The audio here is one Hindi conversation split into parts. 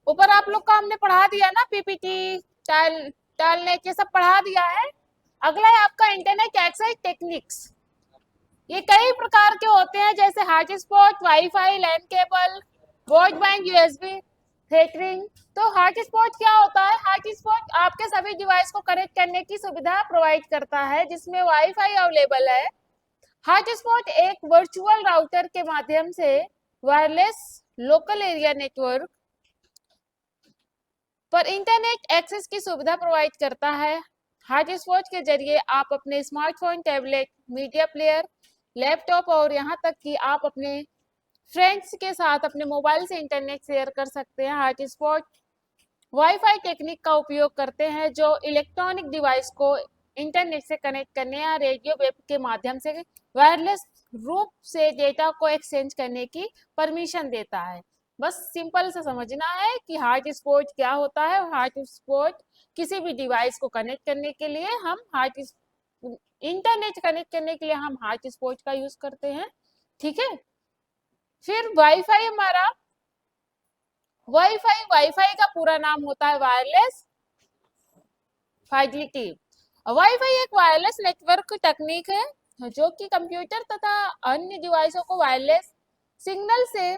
ऊपर आप लोग का हमने पढ़ा दिया ना, पीपीटी, टालनेट, ये सब पढ़ा दिया है। अगला है आपका इंटरनेट एक्सेस टेक्निक्स। ये कई प्रकार के होते हैं, जैसे hotspot, wifi, LAN cable, broadband, USB, tethering. तो हॉटस्पॉट क्या होता है? हॉटस्पॉट आपके सभी डिवाइस को कनेक्ट करने की सुविधा प्रोवाइड करता है, जिसमें वाईफाई अवेलेबल है। हॉटस्पॉट एक वर्चुअल राउटर के माध्यम से वायरलेस लोकल एरिया नेटवर्क पर इंटरनेट एक्सेस की सुविधा प्रोवाइड करता है। हॉटस्पॉट के जरिए आप अपने smartphone, tablet, media player, laptop और यहाँ तक कि आप अपने फ्रेंड्स के साथ अपने मोबाइल से इंटरनेट शेयर कर सकते हैं। हॉटस्पॉट वाईफाई टेक्निक का उपयोग करते हैं, जो इलेक्ट्रॉनिक डिवाइस को इंटरनेट से कनेक्ट करने या रेडियो वेव के माध्यम से वायरलेस रूप से डेटा को एक्सचेंज करने की परमिशन देता है। बस सिंपल से समझना है कि हॉटस्पॉट क्या होता है। हॉटस्पॉट किसी भी डिवाइस को कनेक्ट करने के लिए हम हॉट इंटरनेट कनेक्ट करने के लिए हम हॉटस्पॉट का यूज करते हैं। ठीक है। फिर वाईफाई हमारा, वाईफाई वाईफाई का पूरा नाम होता है वायरलेस फाइडिलिटी। वाईफाई एक वायरलेस नेटवर्क तकनीक है जो कि कंप्यूटर तथा अन्य डिवाइसों को वायरलेस सिग्नल से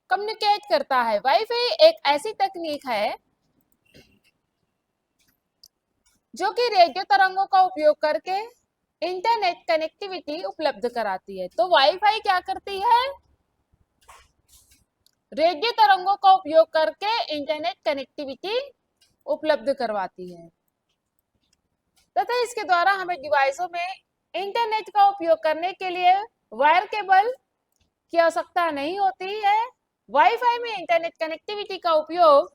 कम्युनिकेट करता है। वाईफाई एक ऐसी तकनीक है जो कि रेडियो तरंगों का उपयोग करके इंटरनेट कनेक्टिविटी उपलब्ध कराती है। तो वाईफाई क्या करती है? रेडियो तरंगों का उपयोग करके इंटरनेट कनेक्टिविटी उपलब्ध करवाती है तथा इसके द्वारा हमें डिवाइसों में इंटरनेट का उपयोग करने के लिए वायर केबल की आवश्यकता नहीं होती है। वाईफाई में इंटरनेट कनेक्टिविटी का उपयोग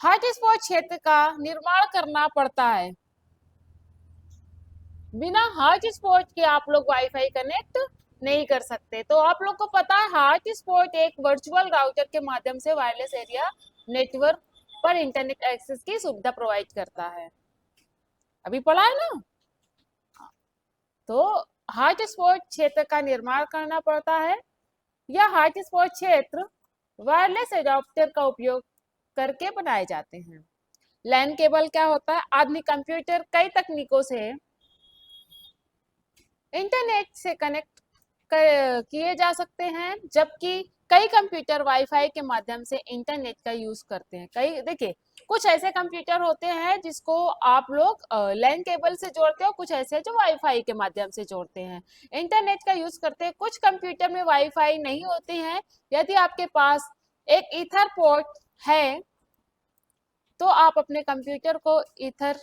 हॉटस्पॉट क्षेत्र का निर्माण करना पड़ता है। बिना हॉटस्पॉट के आप लोग वाईफाई कनेक्ट नहीं कर सकते। तो आप लोग को पता है हॉटस्पॉट एक वर्चुअल राउटर के माध्यम से वायरलेस एरिया नेटवर्क पर इंटरनेट एक्सेस की सुविधा प्रोवाइड करता है। अभी पढ़ा है ना। तो हॉटस्पॉट क्षेत्र का निर्माण करना पड़ता है। यह हॉटस्पॉट क्षेत्र वायरलेस एडाप्टर का उपयोग करके बनाए जाते हैं। लैन केबल क्या होता है? आधुनिक कंप्यूटर कई तकनीकों से इंटरनेट से कनेक्ट किए जा सकते हैं, जबकि कई कंप्यूटर वाईफाई के माध्यम से इंटरनेट का यूज करते हैं। कई देखिए, कुछ ऐसे कंप्यूटर होते हैं जिसको आप लोग लैन केबल से जोड़ते हो, कुछ ऐसे जो वाईफाई के माध्यम से जोड़ते हैं, इंटरनेट का यूज करते हैं। कुछ कंप्यूटर में वाईफाई नहीं होती है। यदि आपके पास एक ईथर पोर्ट है तो आप अपने कंप्यूटर को ईथर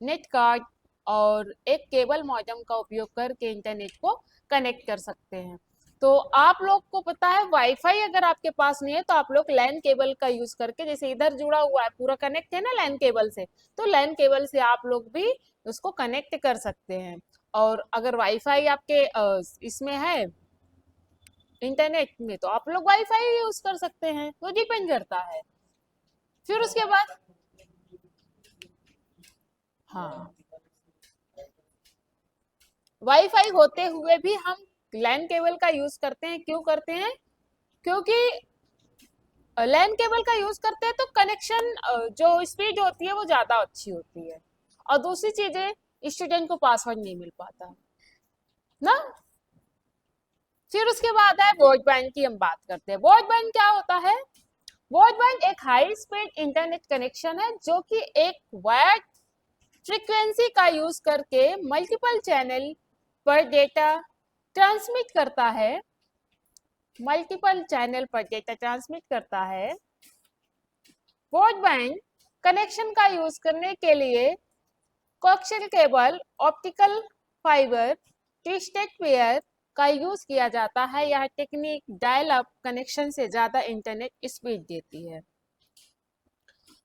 नेट कार्ड और एक केबल मॉडेम का उपयोग करके इंटरनेट को कनेक्ट कर सकते हैं। तो आप लोग को पता है वाईफाई अगर आपके पास नहीं है तो आप लोग लैन केबल का यूज करके, जैसे इधर जुड़ा हुआ है पूरा कनेक्ट है ना लैन केबल से, तो लैन केबल से आप लोग भी उसको कनेक्ट कर सकते हैं। और अगर वाईफाई आपके इसमें है इंटरनेट में तो आप लोग वाईफाई यूज कर सकते हैं। तो डिपेंड करता है। फिर उसके बाद हाँ, वाईफाई होते हुए भी हम लैन केबल का यूज करते हैं। क्यों करते हैं? क्योंकि लैन केबल का यूज करते हैं तो कनेक्शन जो स्पीड होती है वो ज्यादा अच्छी होती है, और दूसरी चीजें स्टूडेंट को पासवर्ड नहीं मिल पाता ना। फिर उसके बाद है ब्रॉडबैंड की हम बात करते हैं। ब्रॉडबैंड क्या होता है? ब्रॉडबैंड एक हाई स्पीड इंटरनेट कनेक्शन है जो कि एक वायर्ड फ्रीक्वेंसी का यूज करके मल्टीपल चैनल पर डेटा ट्रांसमिट करता है। मल्टीपल चैनल पर डेटा ट्रांसमिट करता है। ब्रॉडबैंड कनेक्शन का यूज करने के लिए coaxial cable, optical fibre, twisted pair का यूज किया जाता है। यह टेक्निक डायल अप कनेक्शन से ज्यादा इंटरनेट स्पीड देती है।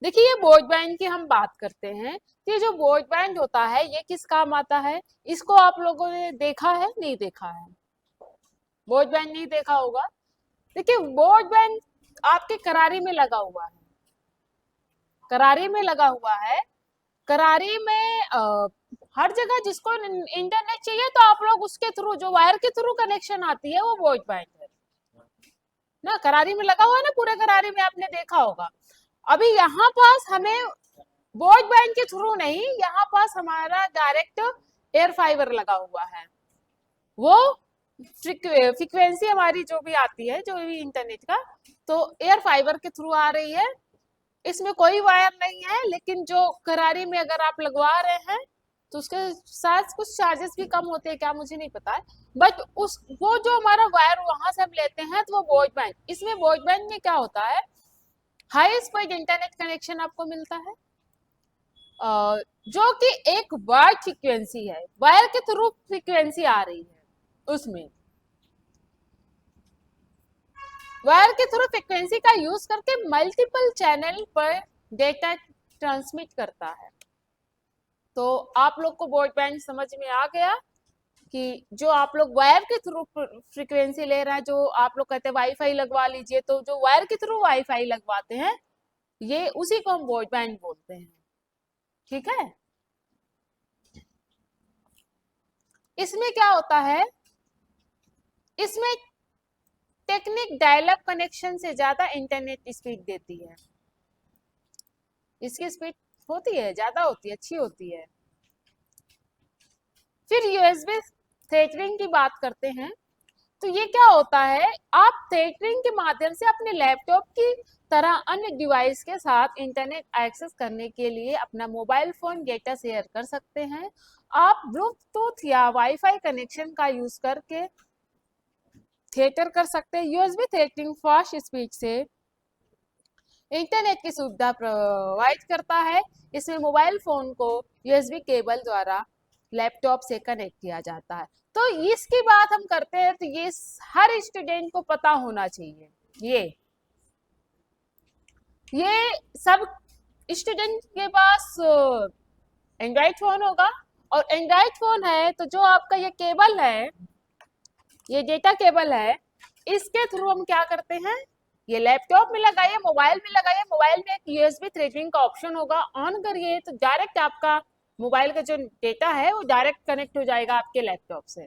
देखिए, ये ब्रॉडबैंड की हम बात करते हैं। ये जो ब्रॉडबैंड होता है ये किस काम आता है? इसको आप लोगों ने देखा है, नहीं देखा है? ब्रॉडबैंड नहीं देखा होगा। देखिए, ब्रॉडबैंड आपके करारी में लगा हुआ है। करारी में लगा हुआ है। करारी में हर जगह जिसको इंटरनेट चाहिए तो आप लोग उसके थ्रू, जो वायर के थ्रू कनेक्शन आती है वो ब्रॉडबैंड है। ना, करारी में लगा हुआ है ना, पूरे करारी में आपने देखा होगा। अभी यहाँ पास हमें ब्रॉडबैंड के थ्रू नहीं, यहाँ पास हमारा डायरेक्ट एयर फाइबर लगा हुआ है। वो फ्रीक्वेंसी हमारी जो भी आती है, जो भी इंटरनेट का, तो एयर फाइबर के थ्रू आ रही है। इसमें कोई वायर नहीं है, लेकिन जो करारी में अगर आप लगवा रहे हैं तो उसके साथ कुछ चार्जेस भी कम होते हैं क्या, मुझे नहीं पता है। बट उस वो जो हमारा वायर वहां से हम लेते हैं, तो वो ब्रॉडबैंड, इसमें ब्रॉडबैंड में क्या होता है, हाई स्पीड इंटरनेट कनेक्शन आपको मिलता है, जो कि एक वायर फ्रीक्वेंसी है, वायर के थ्रू फ्रीक्वेंसी आ रही है। उसमें वायर के थ्रू फ्रीक्वेंसी का यूज करके मल्टीपल चैनल पर डेटा ट्रांसमिट करता है। तो आप लोग को ब्रॉडबैंड समझ में आ गया कि जो आप लोग वायर के थ्रू फ्रीक्वेंसी ले रहे हैं, जो आप लोग कहते हैं वाईफाई लगवा लीजिए, तो जो वायर के थ्रू वाईफाई लगवाते हैं, ये उसी को हम ब्रॉडबैंड बोलते हैं। ठीक है, इसमें क्या होता है, इसमें टेक्निक डायल अप कनेक्शन से ज्यादा इंटरनेट स्पीड देती है। इसकी स्पीड होती है, ज्यादा होती है, अच्छी होती है। फिर यूएसबी थ्रेटरिंग की बात करते हैं। तो ये क्या होता है, आप थ्रेटरिंग के माध्यम से अपने लैपटॉप की तरह अन्य डिवाइस के साथ इंटरनेट एक्सेस करने के लिए अपना मोबाइल फोन डेटा शेयर कर सकते हैं। आप ब्लूटूथ या वाईफाई कनेक्शन का यूज करके थिएटर कर सकते हैं। यूएसबी थ्रेटरिंग फास्ट स्पीड से इंटरनेट की सुविधा प्रोवाइड करता है। इसमें मोबाइल फोन को यूएसबी केबल द्वारा लैपटॉप से कनेक्ट किया जाता है। तो इसकी बात हम करते हैं, तो ये हर स्टूडेंट को पता होना चाहिए। ये सब स्टूडेंट के पास एंड्रॉइड फोन होगा, और एंड्रॉइड फोन है तो जो आपका ये केबल है, ये डेटा केबल है, इसके थ्रू हम क्या करते हैं, ये लैपटॉप में लगाइए, मोबाइल में लगाइए, मोबाइल में एक यूएसबी थ्रेटरिंग का ऑप्शन होगा, ऑन करिए तो डायरेक्ट आपका मोबाइल का जो डेटा है वो डायरेक्ट कनेक्ट हो जाएगा आपके लैपटॉप से।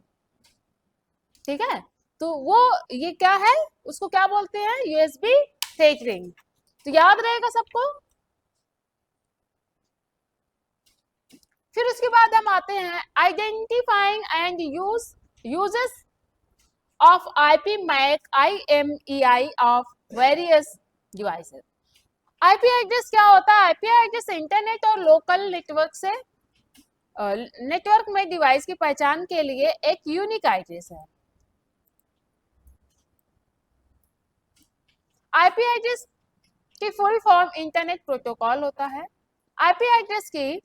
ठीक है, तो वो ये क्या है, उसको क्या बोलते हैं, यूएसबी थ्रेटरिंग। तो याद रहेगा सबको। फिर उसके बाद हम आते हैं identifying and uses of IP MAC IMEI of various devices। IP address क्या होता है, IP एड्रेस इंटरनेट और लोकल नेटवर्क से नेटवर्क में डिवाइस की पहचान के लिए एक यूनिक एड्रेस है। आईपी एड्रेस की फुल फॉर्म इंटरनेट प्रोटोकॉल होता है। आईपी एड्रेस की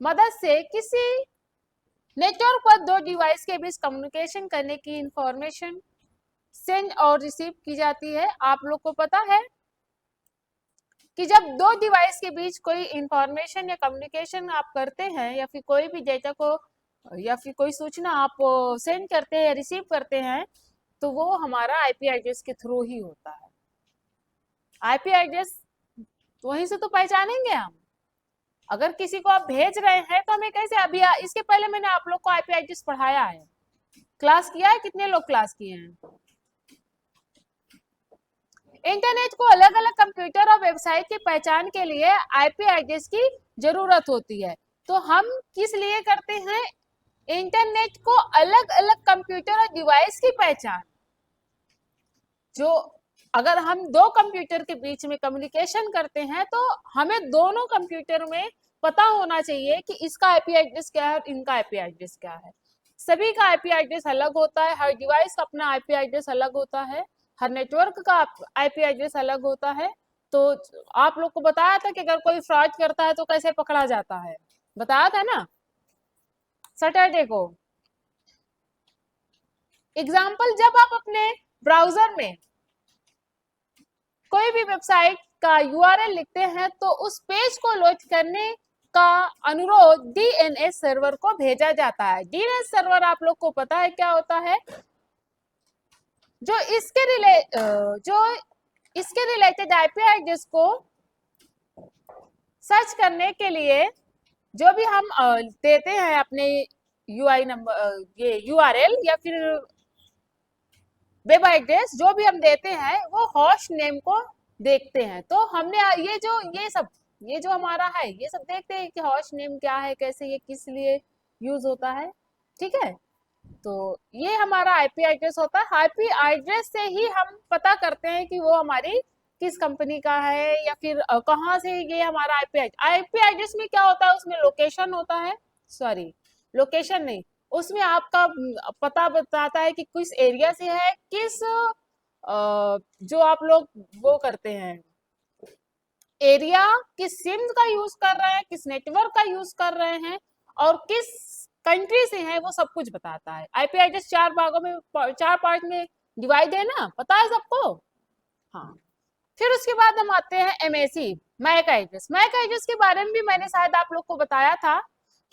मदद से किसी नेटवर्क पर दो डिवाइस के बीच कम्युनिकेशन करने की इंफॉर्मेशन सेंड और रिसीव की जाती है। आप लोग को पता है कि जब दो डिवाइस के बीच कोई इंफॉर्मेशन या कम्युनिकेशन आप करते हैं, या फिर कोई भी डेटा को या फिर कोई सूचना आप सेंड करते हैं या रिसीव करते हैं, तो वो हमारा आईपी एड्रेस के थ्रू ही होता है। आईपी एड्रेस वहीं से तो पहचानेंगे हम। अगर किसी को आप भेज रहे हैं तो हमें कैसे, अभी इसके पहले मैंने आप लोग को आईपी एड्रेस पढ़ाया है, क्लास किया है, कितने लोग क्लास किए हैं। इंटरनेट को अलग अलग कंप्यूटर और वेबसाइट की पहचान के लिए आईपी एड्रेस की जरूरत होती है। तो हम किस लिए करते हैं, इंटरनेट को अलग अलग कंप्यूटर और डिवाइस की पहचान, जो अगर हम दो कंप्यूटर के बीच में कम्युनिकेशन करते हैं तो हमें दोनों कंप्यूटर में पता होना चाहिए कि इसका आईपी एड्रेस क्या है और इनका आईपी एड्रेस क्या है। सभी का आईपी एड्रेस अलग होता है, हर डिवाइस का अपना आईपी एड्रेस अलग होता है, हर नेटवर्क का आईपी एड्रेस अलग होता है। तो आप लोग को बताया था कि अगर कोई फ्रॉड करता है तो कैसे पकड़ा जाता है, बताया था ना सैटरडे को। एग्जाम्पल, जब आप अपने ब्राउजर में कोई भी वेबसाइट का यूआरएल लिखते हैं तो उस पेज को लोड करने का अनुरोध डीएनएस सर्वर को भेजा जाता है। डीएनएस सर्वर आप लोग को पता है क्या होता है, जो इसके रिलेटेड आईपी एड्रेस को सर्च करने के लिए जो भी हम देते हैं अपने यूआई नंबर, ये यूआरएल या फिर वेब एड्रेस जो भी हम देते हैं वो होस्ट नेम को देखते हैं। तो हमने ये जो हमारा है ये सब देखते हैं कि होस्ट नेम क्या है, कैसे ये किस लिए यूज होता है। ठीक है, तो ये हमारा आईपी एड्रेस होता है। आईपी एड्रेस से ही हम पता करते हैं कि वो हमारी किस कंपनी का है या फिर कहाँ से ये हमारा आईपी एड्रेस में क्या होता है, उसमें लोकेशन होता है, सॉरी लोकेशन नहीं, उसमें आपका पता बताता है कि किस एरिया से है, किस जो आप लोग वो करते हैं एरिया, किस सिम का यूज कर रहे हैं, किस नेटवर्क का यूज कर रहे हैं और किस कंट्री से है, वो सब कुछ बताता है। आईपी एड्रेस 4 भागों में 4 पार्ट में डिवाइड है ना, पता है सबको। हाँ, फिर उसके बाद हम आते हैं MAC, MAC address. MAC address के बारे में भी मैंने शायद आप लोग को बताया था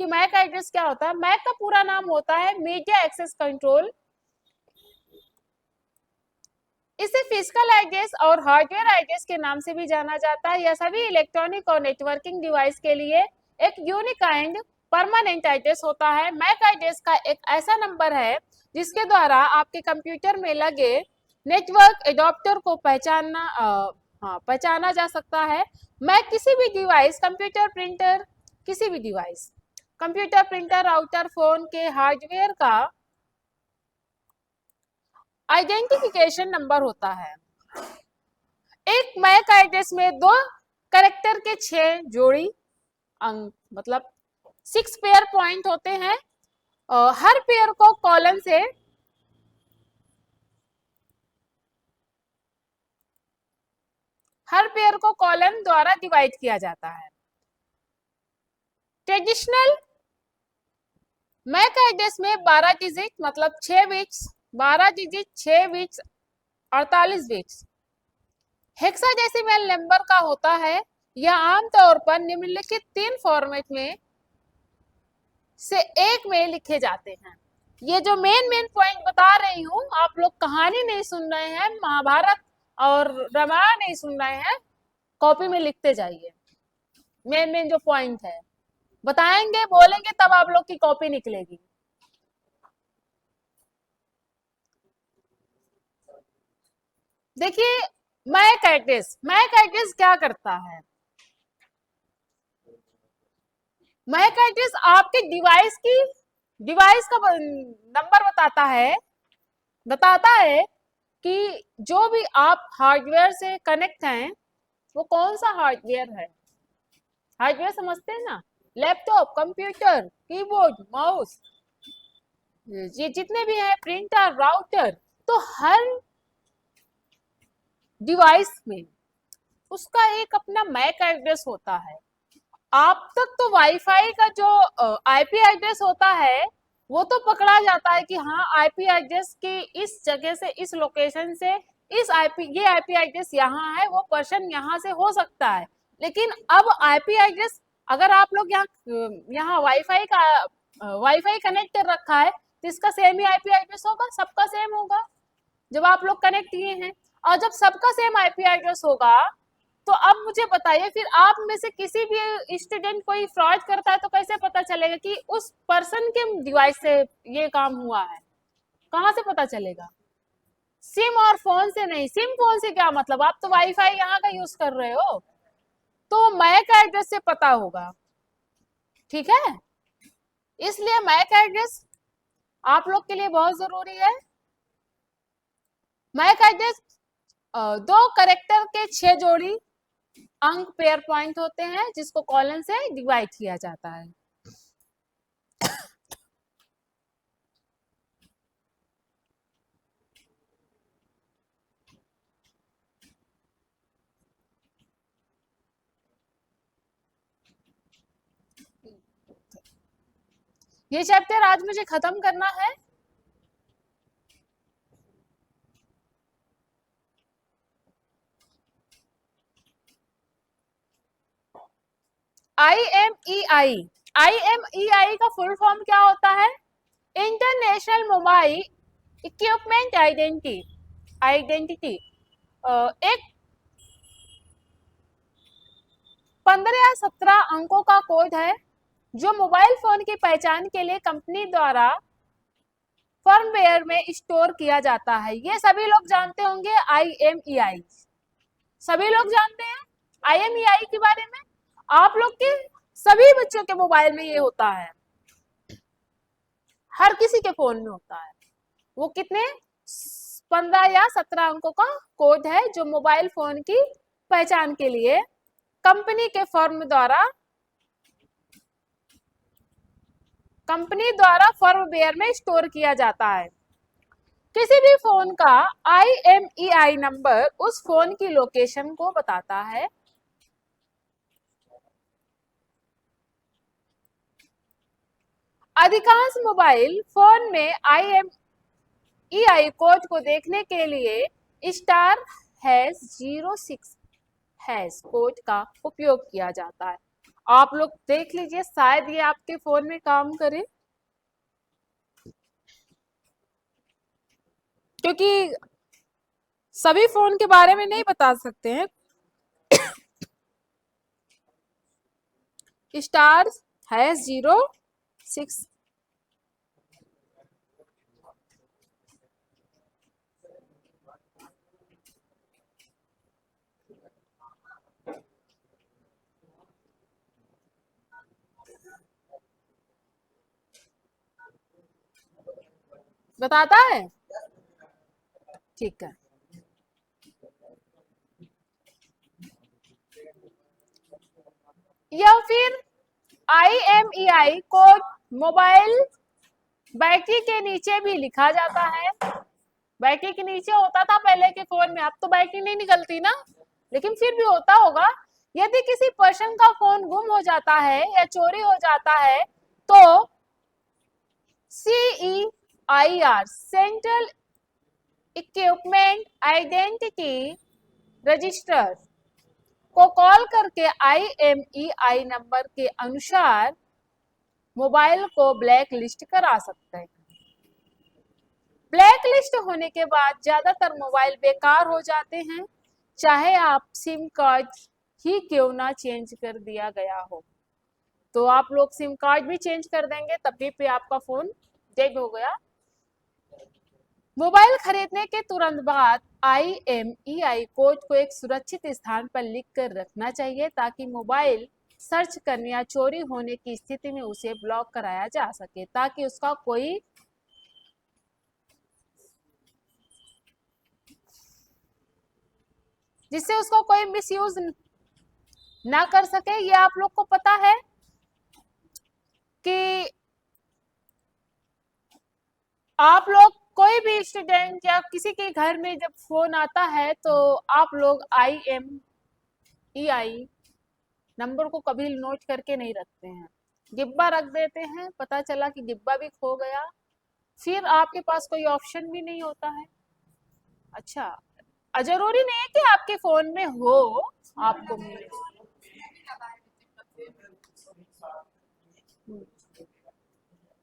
कि मैक एड्रेस क्या होता है। मैक का पूरा नाम होता है मीडिया एक्सेस कंट्रोल। इसे फिजिकल एड्रेस और हार्डवेयर एड्रेस के नाम से भी जाना जाता है। यह सभी इलेक्ट्रॉनिक और नेटवर्किंग डिवाइस के लिए एक यूनिक एंड परमानेंट एड्रेस होता है। मैक एड्रेस का एक ऐसा नंबर है जिसके द्वारा आपके कंप्यूटर में लगे नेटवर्क एडॉप्टर को पहचाना जा सकता है। मैक किसी भी डिवाइस, कंप्यूटर, प्रिंटर, किसी भी device, computer, printer, router, phone के हार्डवेयर का आइडेंटिफिकेशन नंबर होता है। एक मैक एड्रेस में 2 कैरेक्टर के 6 जोड़ी अंक, मतलब 6 पेयर पॉइंट होते हैं। हर पेयर को कॉलन से कॉलन द्वारा डिवाइड किया जाता है। ट्रेडिशनल मैक एड्रेस में 12 डिजिट मतलब 6 bits, 12 digit 6 bits 48 bits hexadecimal number का होता है। यह आमतौर पर निम्नलिखित 3 फॉर्मेट में से एक में लिखे जाते हैं। ये जो मेन पॉइंट बता रही हूँ, आप लोग कहानी नहीं सुन रहे हैं, महाभारत और रामायण नहीं सुन रहे हैं, कॉपी में लिखते जाइए। मेन जो पॉइंट है बताएंगे, बोलेंगे, तब आप लोग की कॉपी निकलेगी। देखिए, मैक एड्रेस क्या करता है। मैक एड्रेस आपके डिवाइस का नंबर बताता है कि जो भी आप हार्डवेयर से कनेक्ट हैं वो कौन सा हार्डवेयर है। हार्डवेयर समझते हैं ना, लैपटॉप, कंप्यूटर, कीबोर्ड, माउस, ये जितने भी हैं, प्रिंटर, राउटर, तो हर डिवाइस में उसका एक अपना मैक एड्रेस होता है। आप तक तो वाईफाई का जो आईपी एड्रेस होता है वो तो पकड़ा जाता है कि हाँ आईपी एड्रेस की इस जगह से, इस लोकेशन से ये आईपी एड्रेस यहाँ है, वो पर्सन यहाँ से हो सकता है। लेकिन अब आईपी एड्रेस अगर आप लोग यहाँ वाईफाई कनेक्ट कर रखा है तो इसका सेम ही आईपी एड्रेस होगा, सबका सेम होगा जब आप लोग कनेक्ट किए हैं। और जब सबका सेम आईपी एड्रेस होगा तो अब मुझे बताइए, फिर आप में से किसी भी स्टूडेंट कोई फ्रॉड करता है तो कैसे पता चलेगा कि उस पर्सन के डिवाइस से ये काम हुआ है, कहाँ से पता चलेगा। सिम और फोन से नहीं। सिम फोन से क्या मतलब, आप तो वाईफाई यहाँ का यूज कर रहे हो, तो मैक एड्रेस से पता होगा। ठीक है, इसलिए मैक एड्रेस आप लोग के लिए बहुत जरूरी है। मैक एड्रेस 2 कैरेक्टर के 6 जोड़ी अंक पेयर पॉइंट होते हैं जिसको कॉलन से डिवाइड किया जाता है। ये चैप्टर आज मुझे खत्म करना है। IMEI का फुल फॉर्म क्या होता है? International mobile equipment identity. एक 15 या 17 अंकों का कोड है जो मोबाइल फोन की पहचान के लिए कंपनी द्वारा फॉर फर्मवेयर में स्टोर किया जाता है। ये सभी लोग जानते होंगे IMEI, सभी लोग जानते हैं IMEI के बारे में। आप लोग के सभी बच्चों के मोबाइल में ये होता है, हर किसी के फोन में होता है। वो कितने 15 या 17 अंकों का कोड है जो मोबाइल फोन की पहचान के लिए कंपनी के फर्मवेयर में स्टोर किया जाता है। किसी भी फोन का IMEI नंबर उस फोन की लोकेशन को बताता है। अधिकांश मोबाइल फोन में IMEI कोड को देखने के लिए *#06# कोड का उपयोग किया जाता है। आप लोग देख लीजिए, शायद ये आपके फोन में काम करे, क्योंकि सभी फोन के बारे में नहीं बता सकते हैं। *#06 बताता है, ठीक है। या फिर IMEI कोड मोबाइल बैटरी के नीचे भी लिखा जाता है। बैटरी के नीचे होता था पहले के फोन में, अब तो बैटरी नहीं निकलती ना, लेकिन फिर भी होता होगा। यदि किसी पर्सन का फोन गुम हो जाता है या चोरी हो जाता है तो CEIR central equipment identity register को कॉल करके IMEI नंबर के अनुसार मोबाइल को ब्लैक लिस्ट करा सकते हैं। ब्लैक लिस्ट होने के बाद ज्यादातर मोबाइल बेकार हो जाते हैं, चाहे आप सिम कार्ड ही क्यों ना चेंज कर दिया गया हो। तो आप लोग सिम कार्ड भी चेंज कर देंगे तभी पे आपका फोन डेड हो गया। मोबाइल खरीदने के तुरंत बाद IMEI कोड को एक सुरक्षित स्थान पर लिख कर रखना चाहिए ताकि मोबाइल सर्च करने या चोरी होने की स्थिति में उसे ब्लॉक कराया जा सके, ताकि उसका कोई जिससे उसको कोई मिसयूज ना कर सके। ये आप लोग को पता है कि आप लोग कोई भी स्टूडेंट या किसी के घर में जब फोन आता है तो आप लोग IMEI नंबर को कभी नोट करके नहीं रखते हैं, डिब्बा रख देते हैं। पता चला कि डिब्बा भी खो गया, फिर आपके पास कोई ऑप्शन भी नहीं होता है। अच्छा, जरूरी नहीं है कि आपके फोन में हो, आपको मिले। हम्म,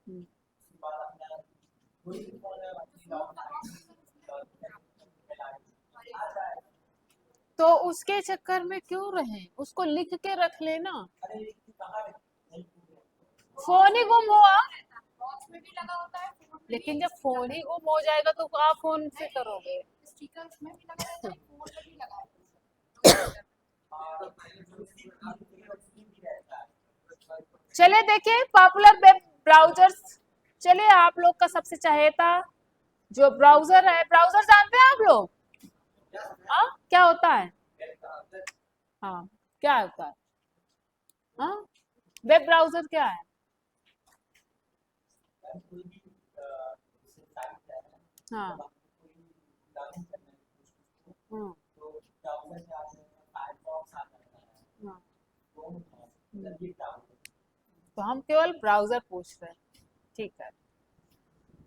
हम्म। तो उसके चक्कर में क्यों रहे, उसको लिख के रख लेना। फोन ही गुम हुआ, लेकिन जब फोन ही गुम हो जाएगा तो आप फोन से करोगे। चलिए देखिए पॉपुलर वेब ब्राउजर्स। चलिए आप लोग का सबसे चहेता जो ब्राउजर है, ब्राउजर जानते हैं आप लोग? हाँ, क्या होता है? हाँ, क्या होता है? हाँ, वेब ब्राउजर क्या है? हाँ, हाँ, हाँ। तो हम केवल ब्राउजर पूछ रहे हैं, ठीक है।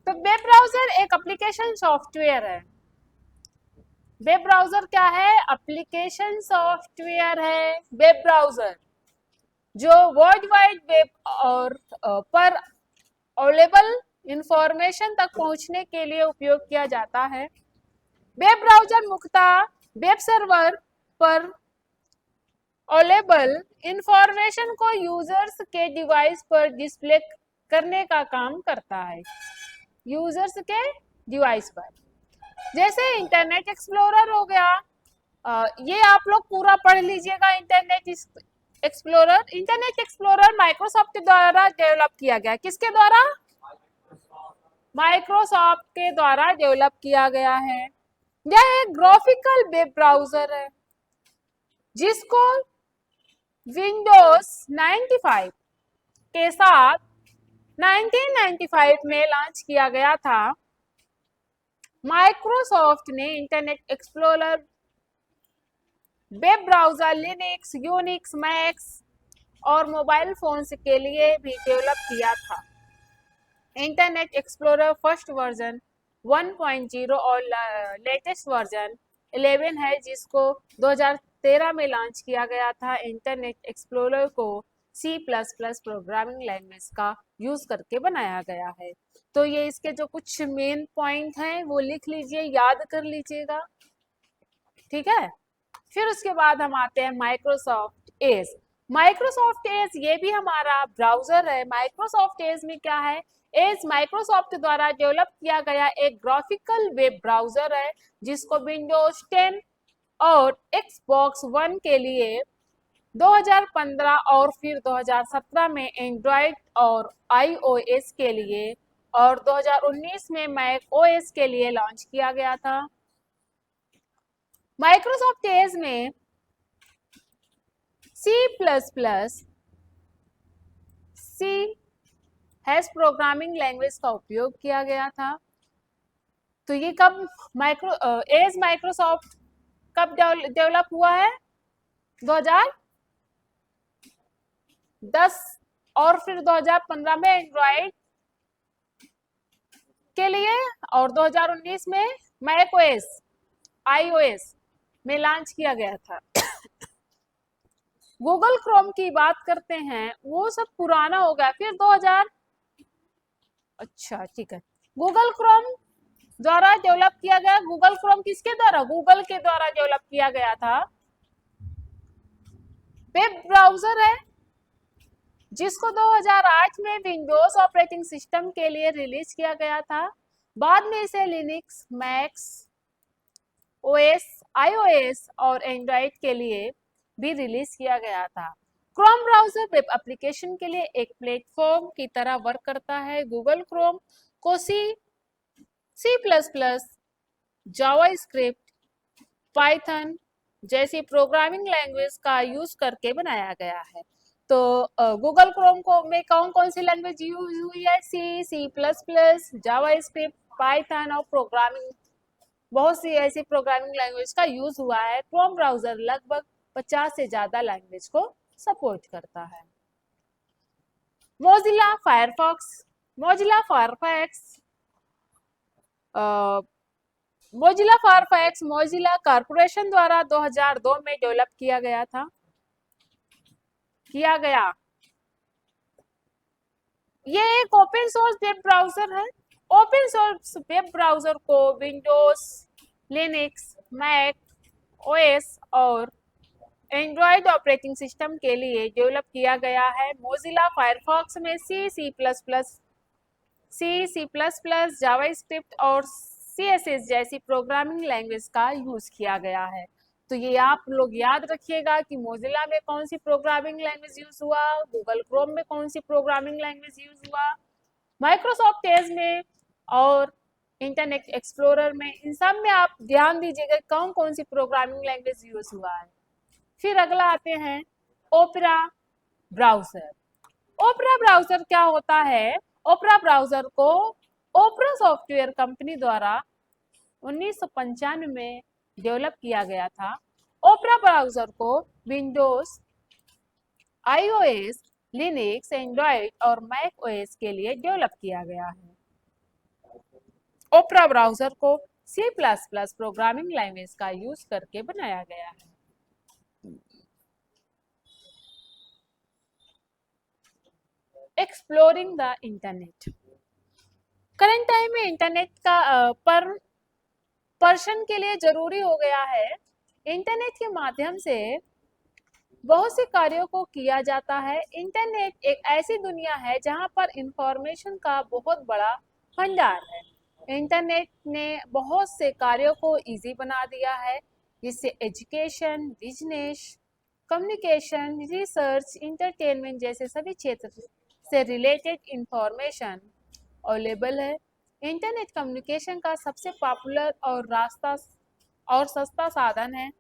तो वेब ब्राउजर एक एप्लीकेशन सॉफ्टवेयर है। वेब ब्राउजर क्या है? एप्लीकेशन सॉफ्टवेयर है वेब ब्राउजर, जो वर्ल्ड वाइड वेब और पर अवेलेबल इंफॉर्मेशन तक पहुंचने के लिए उपयोग किया जाता है। वेब ब्राउजर मुख्यतः वेब सर्वर पर अवेलेबल इंफॉर्मेशन को यूजर्स के डिवाइस पर डिस्प्ले करने का काम करता है। यूजर्स के डिवाइस पर। जैसे इंटरनेट एक्सप्लोरर हो गया, ये आप लोग पूरा पढ़ लीजिएगा। इंटरनेट एक्सप्लोरर माइक्रोसॉफ्ट के द्वारा डेवलप किया गया। किसके द्वारा? माइक्रोसॉफ्ट के द्वारा डेवलप किया गया है। यह एक ग्राफिकल वेब ब्राउजर है जिसको विंडोज 95 के साथ 1995 में लॉन्च किया गया था। माइक्रोसॉफ्ट ने internet explorer web browser Linux, Unix, max और मोबाइल फोन्स के लिए भी डेवलप किया था। इंटरनेट एक्सप्लोरर फर्स्ट वर्जन 1.0 और लेटेस्ट वर्जन 11 है जिसको 2013 में लॉन्च किया गया था। इंटरनेट एक्सप्लोरर को C++ प्रोग्रामिंग लैंग्वेज का यूज करके बनाया गया है। तो ये इसके जो कुछ मेन पॉइंट हैं वो लिख लीजिए, याद कर लीजिएगा, ठीक है। फिर उसके बाद हम आते हैं माइक्रोसॉफ्ट एज। माइक्रोसॉफ्ट एज ये भी हमारा ब्राउजर है। माइक्रोसॉफ्ट एज में क्या है? एज माइक्रोसॉफ्ट द्वारा डेवलप किया गया एक ग्राफिकल वेब ब्राउजर है जिसको विंडोज 10 और एक्सबॉक्स वन के लिए 2015 और फिर 2017 में एंड्रॉयड और iOS के लिए और 2019 में मैक ओएस के लिए लॉन्च किया गया था। माइक्रोसॉफ्ट एज में C++ प्रोग्रामिंग लैंग्वेज का उपयोग किया गया था। तो ये कब एज माइक्रोसॉफ्ट कब डेवलप हुआ है? 2010 और फिर 2015 में एंड्रॉयड के लिए और 2019 में मैक ओएस iOS में लॉन्च किया गया था। गूगल क्रोम की बात करते हैं, वो सब पुराना हो गया। फिर 2000 अच्छा ठीक है, गूगल क्रोम द्वारा डेवलप किया गया। गूगल क्रोम किसके द्वारा? गूगल के द्वारा डेवलप किया गया था। वेब ब्राउजर है जिसको 2008 में विंडोज ऑपरेटिंग सिस्टम के लिए रिलीज किया गया था। बाद में इसे लिनक्स, मैक्स ओएस, iOS और एंड्रॉयड के लिए भी रिलीज किया गया था। क्रोम ब्राउजर वेब एप्लीकेशन के लिए एक प्लेटफॉर्म की तरह वर्क करता है। गूगल क्रोम को C++, जावास्क्रिप्ट, पाइथन जैसी प्रोग्रामिंग लैंग्वेज का यूज करके बनाया गया है। तो गूगल क्रोम को में कौन कौन सी लैंग्वेज यूज हुई है? C++, जावास्क्रिप्ट, पाइथन और प्रोग्रामिंग, बहुत सी ऐसी प्रोग्रामिंग लैंग्वेज का यूज हुआ है। क्रोम ब्राउजर लगभग 50 से ज्यादा लैंग्वेज को सपोर्ट करता है। मोजिला फायरफॉक्स मोजिला कॉर्पोरेशन द्वारा 2002 में डेवलप किया गया। ये एक ओपन सोर्स वेब ब्राउजर है। ओपन सोर्स वेब ब्राउजर को विंडोज, लिनक्स, मैक ओएस और एंड्रॉयड ऑपरेटिंग सिस्टम के लिए डेवलप किया गया है। मोजिला फायरफॉक्स में C++, जावास्क्रिप्ट और CSS जैसी प्रोग्रामिंग लैंग्वेज का यूज किया गया है। तो ये आप लोग याद रखिएगा कि मोजिला में कौन सी प्रोग्रामिंग लैंग्वेज यूज हुआ, गूगल क्रोम में कौन सी प्रोग्रामिंग लैंग्वेज यूज हुआ, माइक्रोसॉफ्ट एज में और इंटरनेट एक्सप्लोरर में, इन सब में आप ध्यान दीजिएगा कौन कौन सी प्रोग्रामिंग लैंग्वेज यूज हुआ है। फिर अगला आते हैं ओपेरा ब्राउजर। ओपेरा ब्राउजर क्या होता है? ओपेरा ब्राउजर को ओपेरा सॉफ्टवेयर कंपनी द्वारा 1995 में डेवलप किया गया था। ओपेरा ब्राउजर को विंडोज, iOS, लिनक्स, एंड्रॉयड और मैक ओएस के लिए डेवलप किया गया है। ओपेरा ब्राउजर को C++ प्रोग्रामिंग लैंग्वेज का यूज करके बनाया गया है। Exploring the internet. Current time में इंटरनेट का पर पर्सन के लिए जरूरी हो गया है। इंटरनेट के माध्यम से बहुत से कार्यों को किया जाता है। इंटरनेट एक ऐसी दुनिया है जहां पर इंफॉर्मेशन का बहुत बड़ा भंडार है। इंटरनेट ने बहुत से कार्यों को इजी बना दिया है, जिससे education, business, communication, research, entertainment जैसे सभी क्षेत्र से रिलेटेड इंफॉर्मेशन अवेलेबल है। इंटरनेट कम्युनिकेशन का सबसे पॉपुलर और रास्ता और सस्ता साधन है।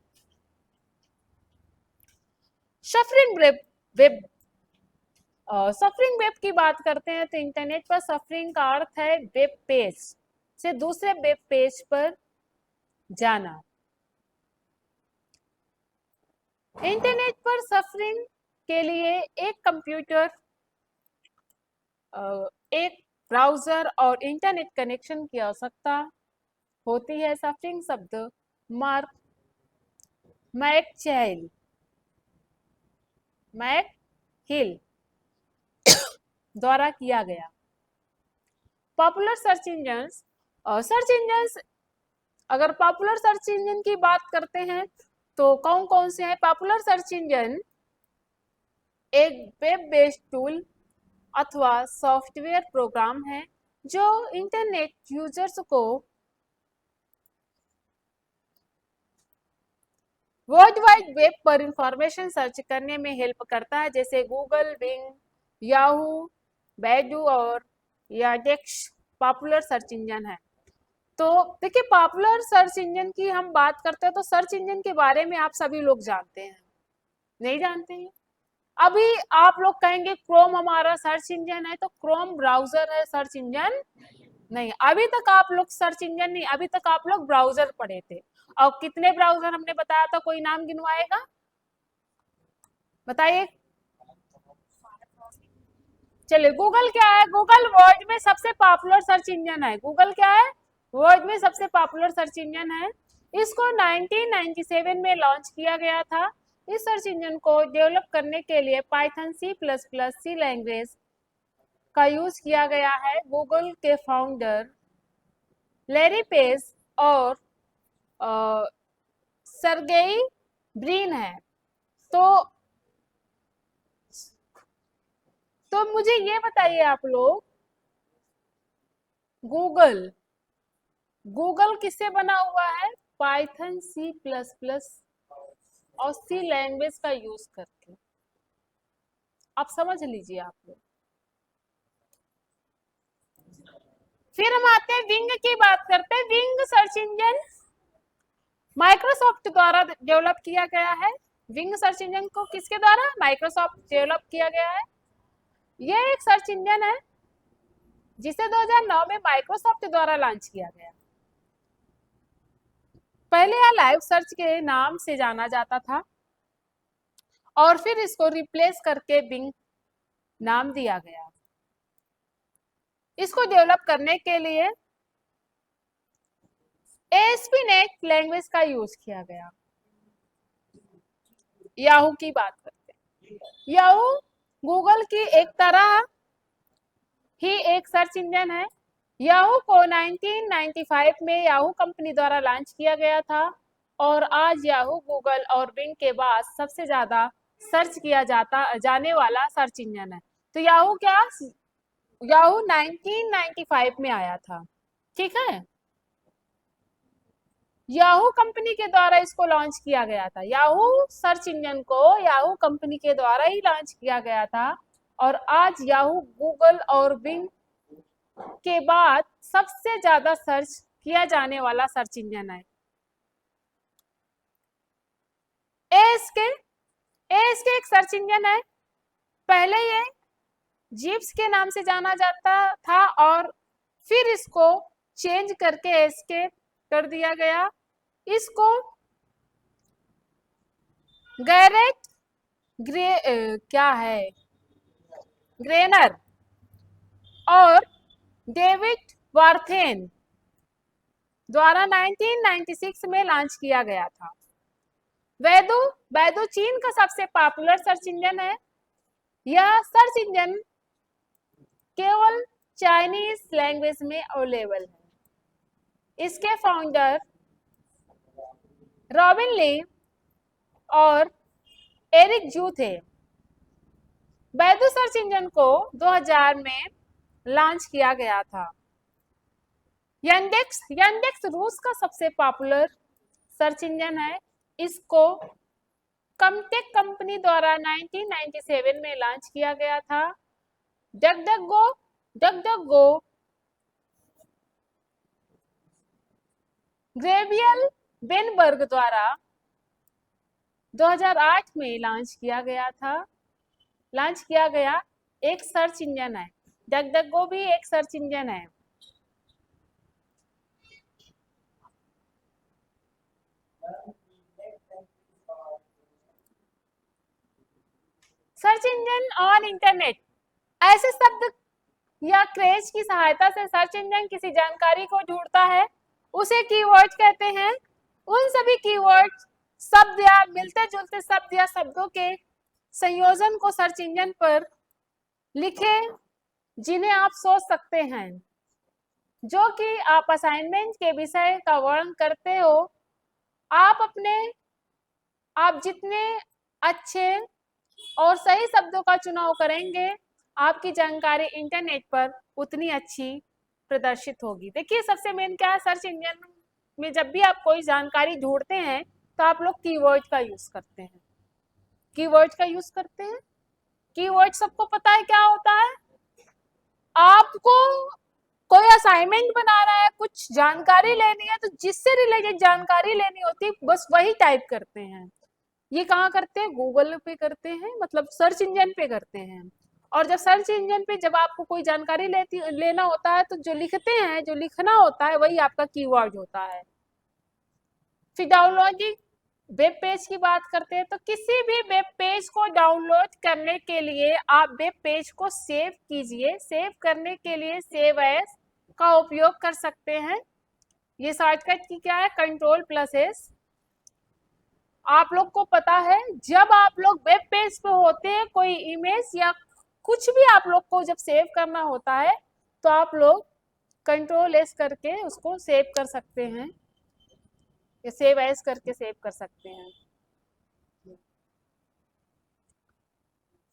सफरिंग वेब सफरिंग वेब की बात करते हैं तो इंटरनेट पर सफरिंग का अर्थ है वेब पेज से दूसरे वेब पेज पर जाना। इंटरनेट पर सफरिंग के लिए एक कंप्यूटर, एक ब्राउजर और इंटरनेट कनेक्शन की आवश्यकता होती है। सफरिंग शब्द मार्क मैकहिल द्वारा किया गया। पॉपुलर सर्च इंजन, अगर पॉपुलर सर्च इंजन की बात करते हैं तो कौन कौन से हैं? पॉपुलर सर्च इंजन एक वेब बेस्ड टूल अथवा सॉफ्टवेयर प्रोग्राम है जो इंटरनेट यूजर्स को वर्ल्ड वाइड वेब पर इंफॉर्मेशन सर्च करने में हेल्प करता है, जैसे गूगल, बिंग, याहू, बैडू और याडेक्स पॉपुलर सर्च इंजन है। तो देखिए, पॉपुलर सर्च इंजन की हम बात करते हैं तो सर्च इंजन के बारे में आप सभी लोग जानते हैं, नहीं जानते हैं? अभी आप लोग कहेंगे क्रोम हमारा सर्च इंजन है, तो क्रोम ब्राउजर है, सर्च इंजन नहीं। अभी तक आप लोग सर्च इंजन नहीं, अभी तक आप लोग ब्राउजर पढ़े थे। और कितने ब्राउजर हमने बताया था, कोई नाम गिनवाएगा? बताइए। चलिए, गूगल क्या है? गूगल वर्ल्ड में सबसे पॉपुलर सर्च इंजन है। गूगल क्या है? वर्ल्ड में सबसे पॉपुलर सर्च इंजन है। इसको 1997 में लॉन्च किया गया था। इस सर्च इंजन को डेवलप करने के लिए पाइथन C++ लैंग्वेज का यूज किया गया है। गूगल के फाउंडर लैरी पेज और सरगेई ब्रिन है। तो मुझे ये बताइए आप लोग, गूगल गूगल किससे बना हुआ है? पाइथन C++ और सी लैंग्वेज का यूज करके। आप समझ लीजिए आप लोग। फिर हम आते हैं विंग की बात करते हैं। विंग सर्च इंजन माइक्रोसॉफ्ट द्वारा डेवलप किया गया है। विंग सर्च इंजन को किसके द्वारा? माइक्रोसॉफ्ट डेवलप किया गया है। यह एक सर्च इंजन है जिसे 2009 में माइक्रोसॉफ्ट द्वारा लॉन्च किया गया। पहले यह लाइव सर्च के नाम से जाना जाता था और फिर इसको रिप्लेस करके बिंग नाम दिया गया। इसको डेवलप करने के लिए ASP.NET लैंग्वेज का यूज किया गया। याहू की बात करते हैं। याहू गूगल की एक तरह ही एक सर्च इंजन है। याहू को 1995 में याहू कंपनी द्वारा लॉन्च किया गया था और आज याहू, गूगल और बिंग के बाद सबसे ज्यादा सर्च किया जाने वाला सर्च इंजन है। तो याहू 1995 में आया था, ठीक है। याहू कंपनी के द्वारा इसको लॉन्च किया गया था। याहू सर्च इंजन को याहू कंपनी के द्वारा ही लॉन्च किया गया था और आज याहू, गूगल और बिंग के बाद सबसे ज्यादा सर्च किया जाने वाला सर्च इंजन है। एएसके एक सर्च इंजन है। पहले ये जीप्स के नाम से जाना जाता था और फिर इसको चेंज करके एएसके कर दिया गया। इसको गैरेट ग्रेनर और डेविड वार्थेन द्वारा 1996 में लॉन्च किया गया था। बैदू चीन का सबसे पॉपुलर सर्च इंजन है। यह सर्च इंजन केवल चाइनीज लैंग्वेज में अवेलेबल है। इसके फाउंडर रॉबिन ली और एरिक जू थे। बैदू सर्च इंजन को 2000 में लॉन्च किया गया था। यंडेक्स, यंडेक्स रूस का सबसे पॉपुलर सर्च इंजन है। इसको कमटेक कंपनी द्वारा 1997 में लॉन्च किया गया था। डकडकगो, डकडकगो ग्रेवियल बेनबर्ग द्वारा 2008 में लॉन्च किया गया था, लॉन्च किया गया एक सर्च इंजन है। डकडकगो भी एक सर्च इंजन है। सर्च इंजन ऑन इंटरनेट, ऐसे शब्द या क्रेज की सहायता से सर्च इंजन किसी जानकारी को ढूंढता है, उसे कीवर्ड कहते हैं। उन सभी कीवर्ड, शब्द या मिलते जुलते शब्द या शब्दों के संयोजन को सर्च इंजन पर लिखे जिन्हें आप सोच सकते हैं, जो कि आप असाइनमेंट के विषय का वर्णन करते हो। आप जितने अच्छे और सही शब्दों का चुनाव करेंगे, आपकी जानकारी इंटरनेट पर उतनी अच्छी प्रदर्शित होगी। देखिए सबसे मेन क्या है, सर्च इंजन में जब भी आप कोई जानकारी ढूंढते हैं तो आप लोग कीवर्ड का यूज करते हैं। कीवर्ड का यूज करते हैं। कीवर्ड सबको पता है क्या होता है। आपको कोई असाइनमेंट बना रहा है, कुछ जानकारी लेनी है, तो जिससे रिलेटेड जानकारी लेनी होती है बस वही टाइप करते हैं। ये कहाँ करते हैं, गूगल पे करते हैं, मतलब सर्च इंजन पे करते हैं। और जब सर्च इंजन पे जब आपको कोई जानकारी लेना होता है तो जो लिखते हैं, जो लिखना होता है वही आपका कीवर्ड होता है। फिर डाउनलोडिंग वेब पेज की बात करते हैं, तो किसी भी वेब पेज को डाउनलोड करने के लिए आप वेब पेज को सेव कीजिए। सेव करने के लिए सेव एज का उपयोग कर सकते हैं। ये शॉर्टकट की क्या है, Ctrl+S। आप लोग को पता है जब आप लोग वेब पेज पे होते हैं, कोई इमेज या कुछ भी आप लोग को जब सेव करना होता है तो आप लोग Ctrl+S करके उसको सेव कर सकते हैं, या सेव एज करके सेव कर सकते हैं।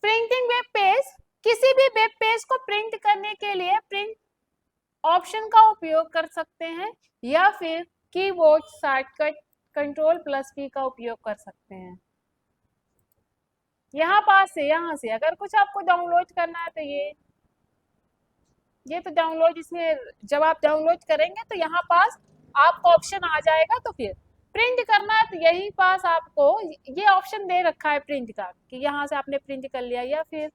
प्रिंटिंग वेब पेज, किसी भी वेब पेज को प्रिंट करने के लिए प्रिंट ऑप्शन का उपयोग कर सकते हैं, या फिर कीबोर्ड शॉर्टकट Ctrl+P का उपयोग कर सकते हैं। यहाँ से अगर कुछ आपको डाउनलोड करना है तो ये तो डाउनलोड, इसमें जब आप डाउनलोड करेंगे तो यहाँ पास आपको ऑप्शन आ जाएगा। तो फिर प्रिंट करना है तो यही पास आपको ये ऑप्शन दे रखा है प्रिंट का, कि यहाँ से आपने प्रिंट कर लिया, या फिर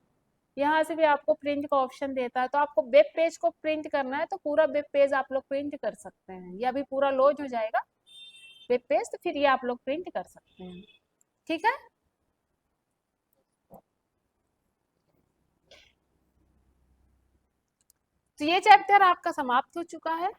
यहाँ से भी आपको प्रिंट का ऑप्शन देता है। तो आपको वेब पेज को प्रिंट करना है तो पूरा वेब पेज आप लोग प्रिंट कर सकते हैं। ये अभी पूरा लोड हो जाएगा वेब पेज, तो फिर ये आप लोग प्रिंट कर सकते हैं। ठीक है। तो ये चैप्टर आपका समाप्त हो चुका है।